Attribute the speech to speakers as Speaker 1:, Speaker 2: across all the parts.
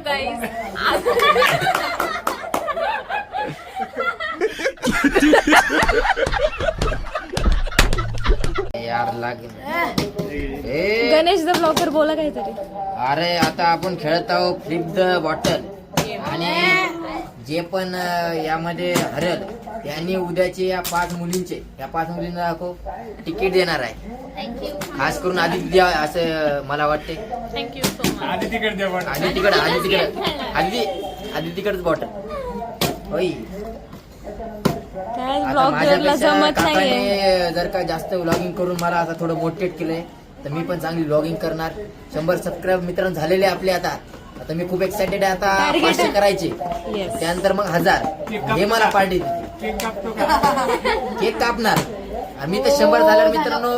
Speaker 1: गाईस.
Speaker 2: यार लागेल.
Speaker 1: Ganesh the blogger बोला काहीतरी.
Speaker 2: अरे आता आपण खेळत आहोत फ्लिप द बॉटल आणि जे पण यामध्ये हरल त्यांनी उद्याचे या 5 मुलींचे या 5 मुलींना दाखव तिकीट देणार आहे. खास करून आदित्य असं मला वाटते.
Speaker 1: Thank you so much.
Speaker 2: आधी तिकडच बॉटल होई.
Speaker 1: काय
Speaker 2: आता
Speaker 1: ब्लॉग
Speaker 2: माझ्यापेक्षा
Speaker 1: जमत नाहीये.
Speaker 2: काकाने जर का जास्त व्लॉगिंग करून मला आता थोडं मोटिवेट केलंय तर मी पण चांगली व्लॉगिंग करणार. 100 सबस्क्राईब मित्रांनो झालेले आपले. आता मी खूप एक्साइटेड आहे. आता
Speaker 1: Target
Speaker 2: 500 करायचे
Speaker 1: Yes.
Speaker 2: त्यानंतर मग 1000 हे मला पार्टी केक कापणार. आणि मी तर 100 झाल्यावर मित्रांनो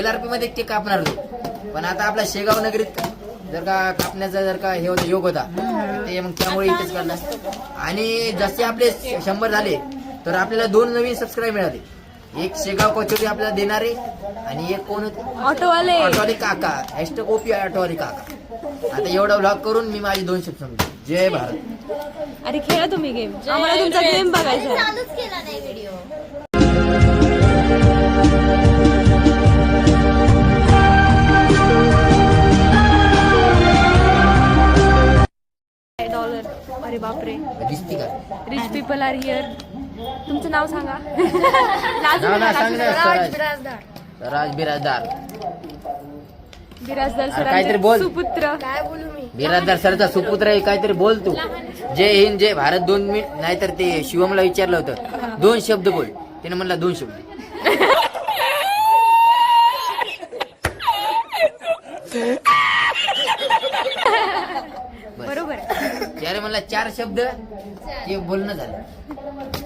Speaker 2: LRP मध्ये केक कापणार होतो. पण आता आपल्या शेगाव नगरीत जर का कापण्याचा जर का हे होता योग होता ते मग त्यामुळे इथेच करणार. आणि जसे आपले 100 झाले तर आपल्याला 2 नवीन सबस्क्राईब मिळाले. एक शेगाव कचोरी आपल्याला देणारे आणि एक कोण होते ऑटोवाले काका. हॅशटॅग OP ऑटोवाले काका. आता एवढा व्लॉग करून मी माझे 2 शब्द सांगतो. जय भारत.
Speaker 1: अरे खेळा तुम्ही गेम. आम्हाला तुमचा गेम बघायचा आहे.
Speaker 3: चालूच केला नाही व्हिडिओ.
Speaker 1: $. अरे बापरे.
Speaker 2: दिसती का
Speaker 1: रिच पीपल आर हिअर. तुमचं नाव सांगा.
Speaker 2: नाव ना सांग ना.
Speaker 1: बिराजदार.
Speaker 2: राज बिराजदार.
Speaker 1: बिराजदार
Speaker 2: अरे काहीतरी बोल.
Speaker 1: सुपुत्र.
Speaker 3: काय बोलू मी?
Speaker 2: बिराजदार सरचा सुपुत्र आहे. काहीतरी बोल तू. जय हिंद जय भारत 2 मिनिट. नाहीतर ते शिवमला विचारलं होतं 2 शब्द बोल. त्याने म्हणला 2 शब्द.
Speaker 1: बरोबर.
Speaker 2: त्याने म्हणला 4 शब्द ते बोलणं झालं.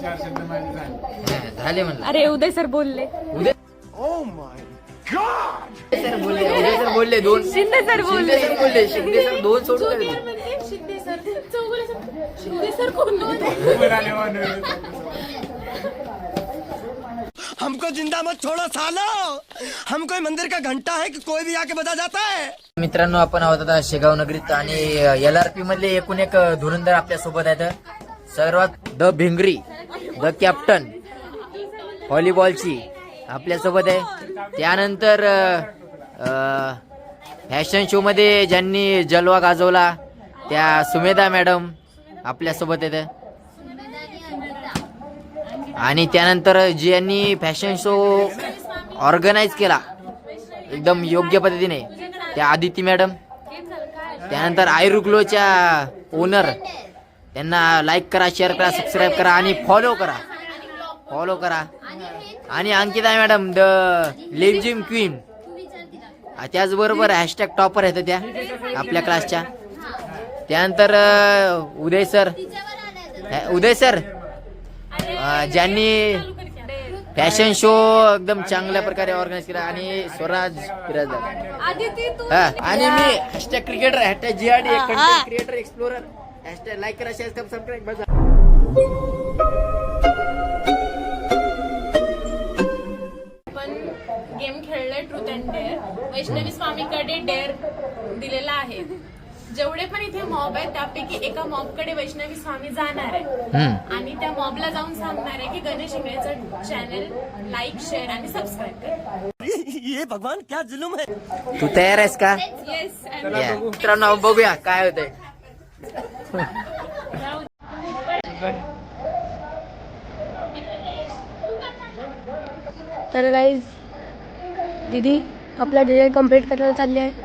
Speaker 2: 4 शब्द माझे झाले म्हणलं.
Speaker 1: अरे उदय सर बोलले.
Speaker 2: उद्या सर बोलले. उद्या सर बोलले 2.
Speaker 1: शिंदे सर बोलले.
Speaker 2: शिंदे सर 2 सोडून दिले.
Speaker 4: हमको जिंदा मत छोड़ो सालो. हम कोई मंदिर का घंटा है कि कोई भी आके बजा जाता है.
Speaker 2: मित्रांनो आपण आहोत आता शेगाव नगरीत आणि LRP मधले एकूण एक धुरंधर आपल्या सोबत आहेत. सर्वात द भिंगरी द कॅप्टन व्हॉलीबॉलची आपल्या सोबत आहे. त्यानंतर फॅशन शो मध्ये ज्यांनी जलवा गाजवला त्या सुमेधा मॅडम आपल्या सोबत आहेत. आणि त्यानंतर ज्यांनी फॅशन शो ऑर्गनाईज केला एकदम योग्य पद्धतीने त्या आदिती मॅडम. त्यानंतर आयरुग्लोच्या ओनर. त्यांना लाईक करा, शेअर करा, सबस्क्राईब करा आणि फॉलो करा. आणि Ankita madam the live gym queen. त्याचबरोबर हॅशटॅग टॉपर आहेत त्या आपल्या क्लासच्या. त्यानंतर उदय सर ज्यांनी फॅशन शो एकदम चांगल्या प्रकारे ऑर्गनाईज केला. आणि स्वराज बिराजदार. आणि मी hashtag cricketer hashtag GRD content creator explorer. Hashtag like करा, शेअर करा, सबस्क्राईब करा.
Speaker 1: पण गेम खेळले ट्रूथ अँड डेअर. वैष्णवी स्वामीकडे डेअर दिलेला आहे. जेवढे पण इथे मॉब आहे त्यापैकी एका मॉबकडे वैष्णवी स्वामी जाणार आहे आणि त्या मॉबला जाऊन सांगणार आहे की गणेश इंगळेचं चॅनल लाईक, शेअर आणि सबस्क्राईब करा.
Speaker 4: ये भगवान क्या जुलूम है.
Speaker 2: तू तयार आहेस का?
Speaker 1: येस.
Speaker 2: मित्रांनो बघूया काय होतंय.
Speaker 3: तर गाईज दीदी आपला डिझाईन कम्प्लीट करायला चालली आहे.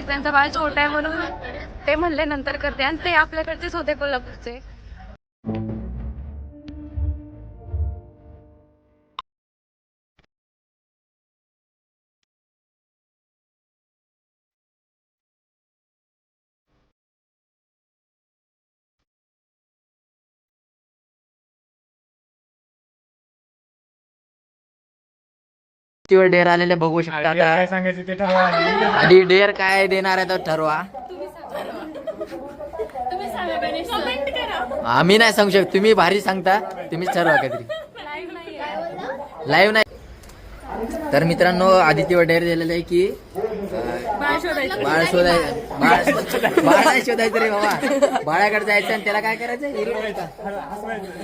Speaker 1: त्यांचा बाळ छोटा आहे म्हणून ते म्हणले नंतर करते आणि ते आपल्याकडचेच होते कोल्हापूरचे.
Speaker 2: तेव्हा डेअर आलेले बघू शकता
Speaker 5: काय
Speaker 2: आता.
Speaker 5: सांगायचं ते ठरवा आधी.
Speaker 2: आणि डेअर काय देणार आहे तर ठरवा.
Speaker 1: तुम्ही सांगा गणेश कमेंट करा.
Speaker 2: आम्ही नाही सांगू शकत, तुम्ही भारी सांगता, तुम्हीच ठरवा काहीतरी. लाईव्ह नाही. तर मित्रांनो आदित्य वडेर दिलेलं आहे की बाळ शोधायचं. बाळ नाही शोधायचं रे बाबा, बाळाकडे जायचं आणि त्याला काय करायचं, हिरवायचा.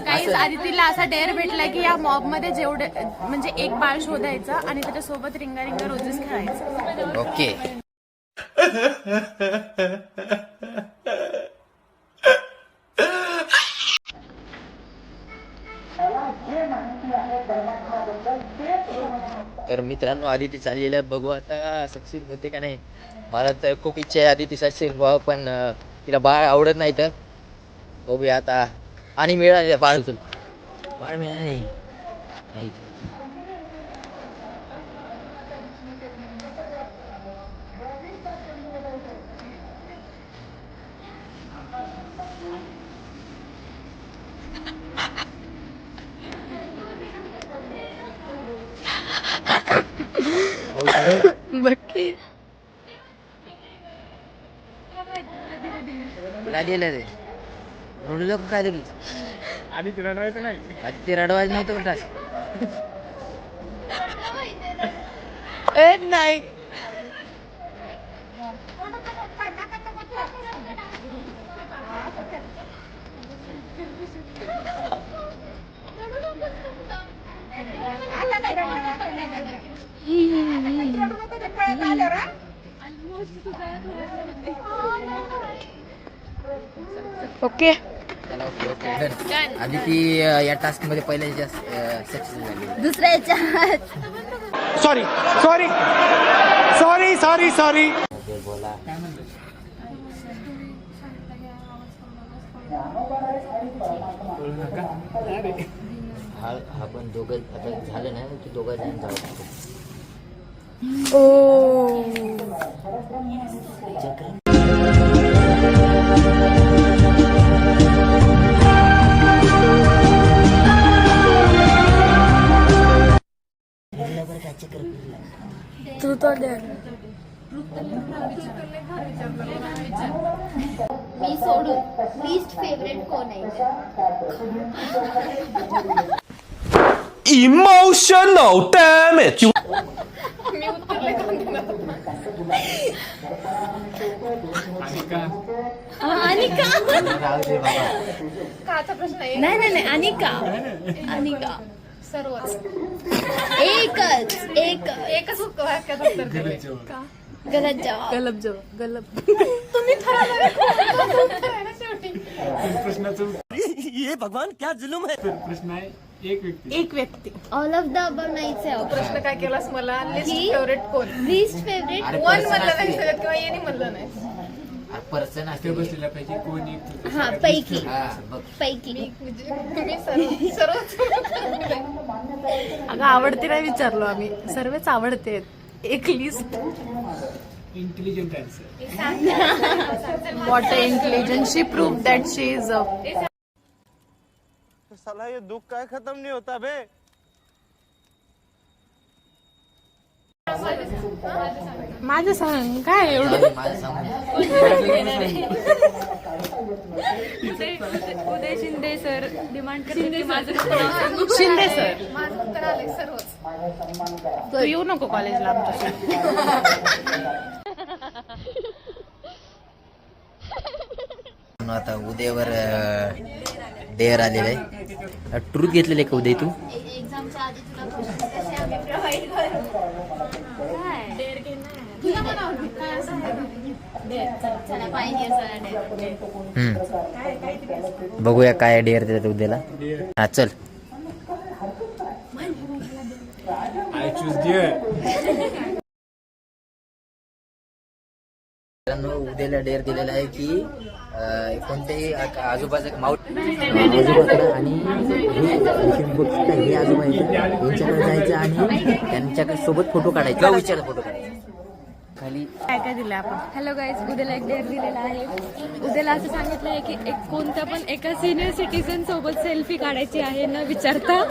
Speaker 1: काही आदितीला असा डेअर भेटला की या मॉब मध्ये जेवढे म्हणजे एक बाळ शोधायचं आणि त्याच्यासोबत रिंगा रिंगा रोजेस खेळायचं.
Speaker 2: ओके. तर मित्रांनो आदिती चाललेलं आहे, बघू आता सक्सेस होते का नाही. मला तर खूप इच्छा आहे आदिती सक्सेस व्हावं, पण तिला बाळ आवडत नाही. तर बघूया आता. आणि मिळाले बाळ, तुला बाळ मिळाले नाही.
Speaker 3: बघ
Speaker 2: तुला दिलं रे, रडू काय दिलं
Speaker 5: आधी तुला रडवायचं नाही.
Speaker 2: आधी ते रडवायचं नव्हतं का.
Speaker 3: नाही. ओके.
Speaker 2: चला, ओके ओके डन. आदिती या टास्क मध्ये पहिल्या सक्सेस झाली.
Speaker 3: दुसऱ्याच्या
Speaker 4: sorry sorry sorry sorry sorry.
Speaker 2: बोला. हा पण दोघं आता झालं नाही की दोघं जण जाऊ.
Speaker 3: तू तो दे.
Speaker 6: मी सोडून लीस्ट फेवरेट कोण आहे?
Speaker 4: Emotional damage.
Speaker 6: अनिका.
Speaker 2: राहू दे बाबा.
Speaker 1: काचा प्रश्न आहे.
Speaker 6: नाही अनिका. अनिका
Speaker 1: सर्वच
Speaker 6: एकच
Speaker 1: वाक्यात उत्तर दिले.
Speaker 6: गलत जवाब.
Speaker 3: गलब जो गलब.
Speaker 1: तुम्ही ठरवलं शेवटी.
Speaker 5: प्रश्नाचं
Speaker 4: ये भगवान क्या जुलुम है.
Speaker 5: प्रश्न आहे एक व्यक्ती.
Speaker 1: एक व्यक्ती.
Speaker 6: ऑल ऑफ द अबव नाहीच आहे
Speaker 1: प्रश्न काय केलास मला. लिस्ट
Speaker 6: ही?
Speaker 1: फेवरेट कोण.
Speaker 6: लीस्ट फेवरेट
Speaker 2: अरे
Speaker 1: वन
Speaker 2: person
Speaker 1: म्हणलं नाही
Speaker 2: असते.
Speaker 1: सगळ्यात किंवा येणे म्हणलं नाही.
Speaker 2: पर्सन
Speaker 5: ते
Speaker 2: असते.
Speaker 5: बसलेल्या पैकी कोण एक.
Speaker 6: हा पैकी
Speaker 2: हा बघ.
Speaker 6: पैकी
Speaker 1: म्हणजे तुम्ही सर्वच
Speaker 3: अगं आवडते नाही विचारलो आम्ही, सर्वच आवडते. एक list.
Speaker 5: Intelligent answer.
Speaker 3: What a intelligence she prove that she is a.
Speaker 4: साला ये दुख का खत्म नहीं होता बे.
Speaker 3: माझं सांग काय एवढं.
Speaker 2: माझं सांगून
Speaker 3: उदय शिंदे सर डिमांड करते माझं शिंदे सर.
Speaker 1: माझं उत्तर आलंय सर्वच.
Speaker 3: तू येऊ नको कॉलेजला आमच्या.
Speaker 2: आता उद्यावर डेअर आलेलं आहे. ट्रूथ घेतलेलं आहे का उदय तू.
Speaker 6: एक्झामच्या आधी तुला क्वेश्चन कसे आम्ही प्रोव्हाइड करू.
Speaker 1: तुला पण आवडते काय असं
Speaker 6: चला पाहिजे
Speaker 2: बघूया काय डेअर देतात उद्याला. हा चल.
Speaker 5: I choose dare.
Speaker 2: उद्याला डेअर दिलेला आहे की कोणत्याही आजोबाचं आजोबाकडे आणि हे आजोबा यांच्याकडे जायचं आणि त्यांच्याकडे सोबत फोटो काढायचा. विचार फोटो काढायचा. खाली
Speaker 3: काय काय दिलं आपण?
Speaker 7: हॅलो गाईज, उद्याला एक डेअर दिलेला आहे. उद्याला असं सांगितलं आहे की एक कोणत्या पण एका सिनियर सिटीजन सोबत सेल्फी काढायची आहे न विचारता.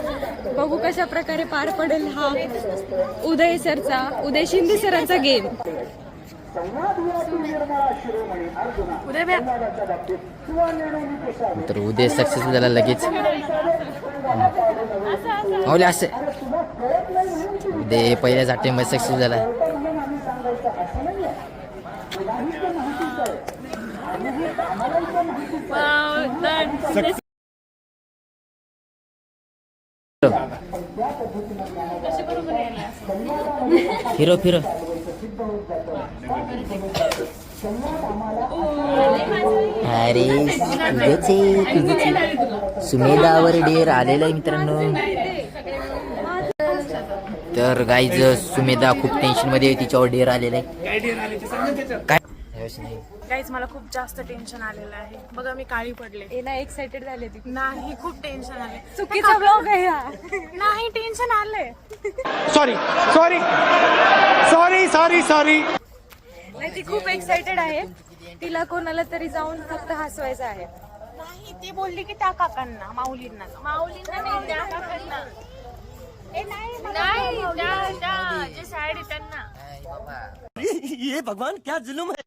Speaker 7: बघू कशा प्रकारे पार पडेल हा उदय शिंदे सरांचा गेम.
Speaker 2: तर उद्या सक्सेसफुल झाला लगेच. माऊली असं उद्या पहिल्याच अटेम्प्ट मध्ये सक्सेसफुल झाला. फिरो फिरो. अरे सुमेधावर डेअर आलेला आहे मित्रांनो. तर गाईज सुमेधा खूप टेन्शन मध्ये आहे, तिच्यावर डेअर आलेला आहे. काय
Speaker 3: गाईज मला खूप जास्त टेन्शन आलेलं आहे. बघा मी काळी पडले.
Speaker 7: ना एक्साइटेड झाले ती.
Speaker 3: नाही खूप टेन्शन आले.
Speaker 7: चुकीचा ब्लॉग आहे हा.
Speaker 3: नाही टेन्शन आले.
Speaker 4: Sorry sorry sorry sorry sorry.
Speaker 7: नाही, ती खूप एक्साइटेड आहे. तिला कोणाला तरी जाऊन फक्त हसवायचं आहे.
Speaker 3: नाही ती बोलली की त्या काकांना माऊलींना नाही त्या काकांना. नाही त्या जे सॅड आहे त्यांना.
Speaker 4: ये भगवान क्या जुलुम है.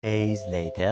Speaker 8: Days later.